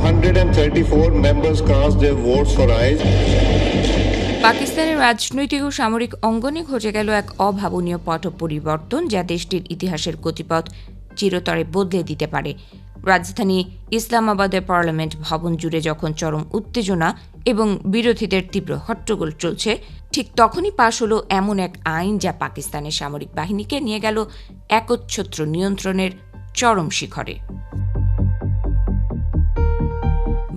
234 members cast their votes for ayes. পাকিস্তানের রাজনৈতিক ও সামরিক অঙ্গনে ঘটে গেল এক অভাবনীয় পট পরিবর্তন, যা দেশটির ইতিহাসের গতিপথ চিরতরে বদলে দিতে পারে। রাজধানী ইসলামাবাদের পার্লামেন্ট ভবন জুড়ে যখন চরম উত্তেজনা এবং বিরোধীদের তীব্র হট্টগোল চলছে, ঠিক তখনই পাশ হলো এমন এক আইন যা পাকিস্তানের সামরিক বাহিনীকে নিয়ে গেল একচ্ছত্র নিয়ন্ত্রণের চরম শিখরে।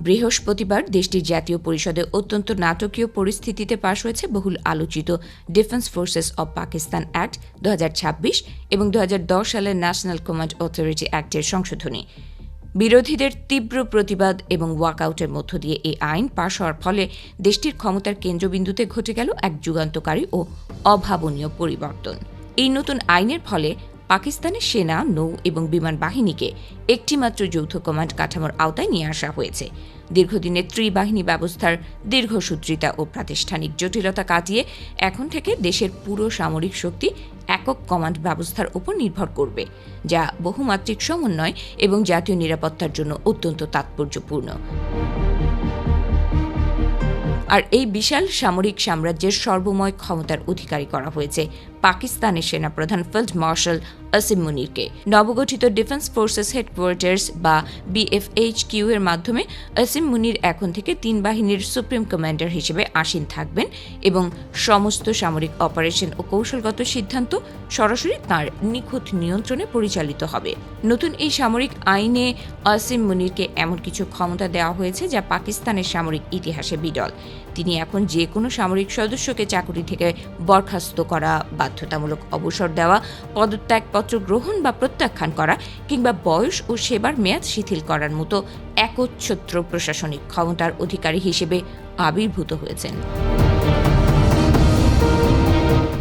বৃহস্পতিবার দেশটির জাতীয় পরিষদে অত্যন্ত নাটকীয় পরিস্থিতিতে পাশ হয়েছে বহুল আলোচিত defence forces of Pakistan act 2026 এবং 2010 সালের ন্যাশনাল কমান্ড অথরিটি অ্যাক্টের সংশোধনী। বিরোধীদের তীব্র প্রতিবাদ এবং ওয়াকআউটের মধ্য দিয়ে এই আইন পাশ হওয়ার ফলে দেশটির ক্ষমতার কেন্দ্রবিন্দুতে ঘটে গেল এক যুগান্তকারী ও অভাবনীয় পরিবর্তন। এই নতুন আইনের ফলে পাকিস্তানের সেনা, নৌ এবং বিমান বাহিনীকে একটিমাত্র যৌথ কমান্ড কাঠামোর আওতায় নিয়ে আসা হয়েছে। দীর্ঘদিনের ত্রিবাহিনী ব্যবস্থার দীর্ঘসূত্রিতা ও প্রাতিষ্ঠানিক জটিলতা কাটিয়ে এখন থেকে দেশের পুরো সামরিক শক্তি একক কমান্ড ব্যবস্থার উপর নির্ভর করবে, যা বহুমাত্রিক সমন্বয় এবং জাতীয় নিরাপত্তার জন্য অত্যন্ত তাৎপর্যপূর্ণ। আর এই বিশাল সামরিক সাম্রাজ্যের সর্বময় ক্ষমতার অধিকারী করা হয়েছে পাকিস্তানের সেনাপ্রধান ফিল্ড মার্শাল আসিম মুনিরকে। নবগঠিত ডিফেন্স ফোর্সেস হেডকোয়ার্টার্স বা বিএফএইচকিউ এর মাধ্যমে আসিম মুনির এখন থেকে 3 বাহিনীর সুপ্রিম কমান্ডার হিসেবে আসীন থাকবেন এবং সমস্ত সামরিক অপারেশন ও কৌশলগত সিদ্ধান্ত সরাসরি তাঁর নিখুঁত নিয়ন্ত্রণে পরিচালিত হবে। নতুন এই সামরিক আইনে আসিম মুনিরকে এমন কিছু ক্ষমতা দেওয়া হয়েছে যা পাকিস্তানের সামরিক ইতিহাসে বিরল। তিনি এখন যে কোনো সামরিক সদস্যকে চাকরি থেকে বরখাস্ত করা, বাধ্যতামূলক অবসর দেওয়া, পদত্যাগপত্র গ্রহণ বা প্রত্যাখ্যান করা কিংবা বয়স ও সেবার মেয়াদ শিথিল করার মতো একচ্ছত্র প্রশাসনিক ক্ষমতার অধিকারী হিসেবে আবির্ভূত হয়েছেন।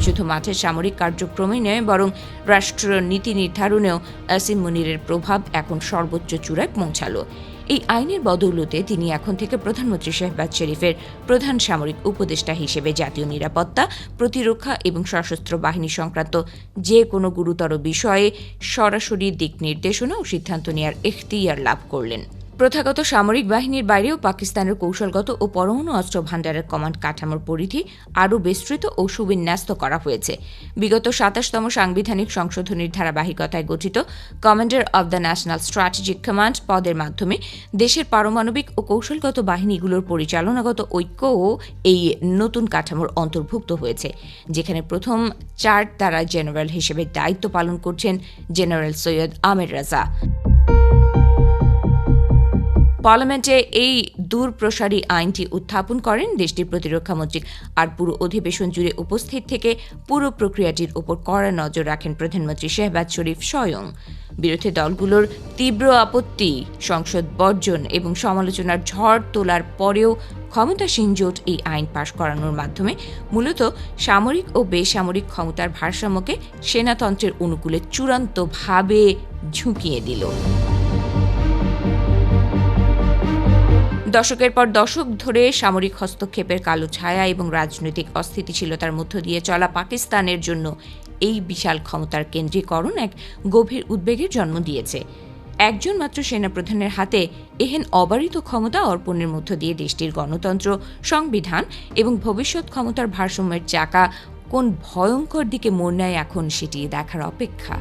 শুধু মাঠের সামরিক কার্যক্রমে নয়, বরং রাষ্ট্রীয় নীতি নির্ধারণেও আসিম মুনিরের প্রভাব এখন সর্বোচ্চ চূড়ায় পৌঁছালো। এই আইনের বদৌলতে তিনি এখন থেকে প্রধানমন্ত্রী শেহবাজ শরীফের প্রধান সামরিক উপদেষ্টা হিসেবে জাতীয় নিরাপত্তা, প্রতিরক্ষা এবং সশস্ত্র বাহিনী সংক্রান্ত যে কোনো গুরুতর বিষয়ে সরাসরি দিক নির্দেশনা ও সিদ্ধান্ত নেওয়ার এখতিয়ার লাভ করলেন। প্রথাগত সামরিক বাহিনীর বাইরেও পাকিস্তানের কৌশলগত ও পরমাণু অস্ত্র ভাণ্ডারের কমান্ড কাঠামোর পরিধি আরও বিস্তৃত ও সুবিন্যস্ত করা হয়েছে। বিগত 27তম সাংবিধানিক সংশোধনীর ধারাবাহিকতায় গঠিত commander of the national strategic command পদের মাধ্যমে দেশের পারমাণবিক ও কৌশলগত বাহিনীগুলোর পরিচালনাগত ঐক্যও এই নতুন কাঠামোর অন্তর্ভুক্ত হয়েছে, যেখানে প্রথম 4 তারা জেনারেল হিসেবে দায়িত্ব পালন করছেন জেনারেল সৈয়দ আমের রাজা। পার্লামেন্টে এই দূরপ্রসারী আইনটি উত্থাপন করেন দেশটির প্রতিরক্ষা মন্ত্রী, আর পুরো অধিবেশন জুড়ে উপস্থিত থেকে পুরো প্রক্রিয়াটির উপর কড়া নজর রাখেন প্রধানমন্ত্রী শেহবাজ শরীফ স্বয়ং। বিরোধী দলগুলোর তীব্র আপত্তি, সংসদ বর্জন এবং সমালোচনার ঝড় তোলার পরেও ক্ষমতাসীন জোট এই আইন পাশ করানোর মাধ্যমে মূলত সামরিক ও বেসামরিক ক্ষমতার ভারসাম্যকে সেনাতন্ত্রের অনুকূলে চূড়ান্তভাবে ঝুঁকিয়ে দিল। দশকের পর দশক ধরে সামরিক হস্তক্ষেপের কালো ছায়া এবং রাজনৈতিক অস্থিতিশীলতার মধ্য দিয়ে চলা পাকিস্তানের জন্য এই বিশাল ক্ষমতার কেন্দ্রীকরণ এক গভীর উদ্বেগের জন্ম দিয়েছে। একজন মাত্র সেনাপ্রধানের হাতে এহেন অবারিত ক্ষমতা অর্পণের মধ্য দিয়ে দেশটির গণতন্ত্র, সংবিধান এবং ভবিষ্যৎ ক্ষমতার ভারসাম্যের চাকা কোন ভয়ঙ্কর দিকে মোড় নেয় এখন সেটি দেখার অপেক্ষা।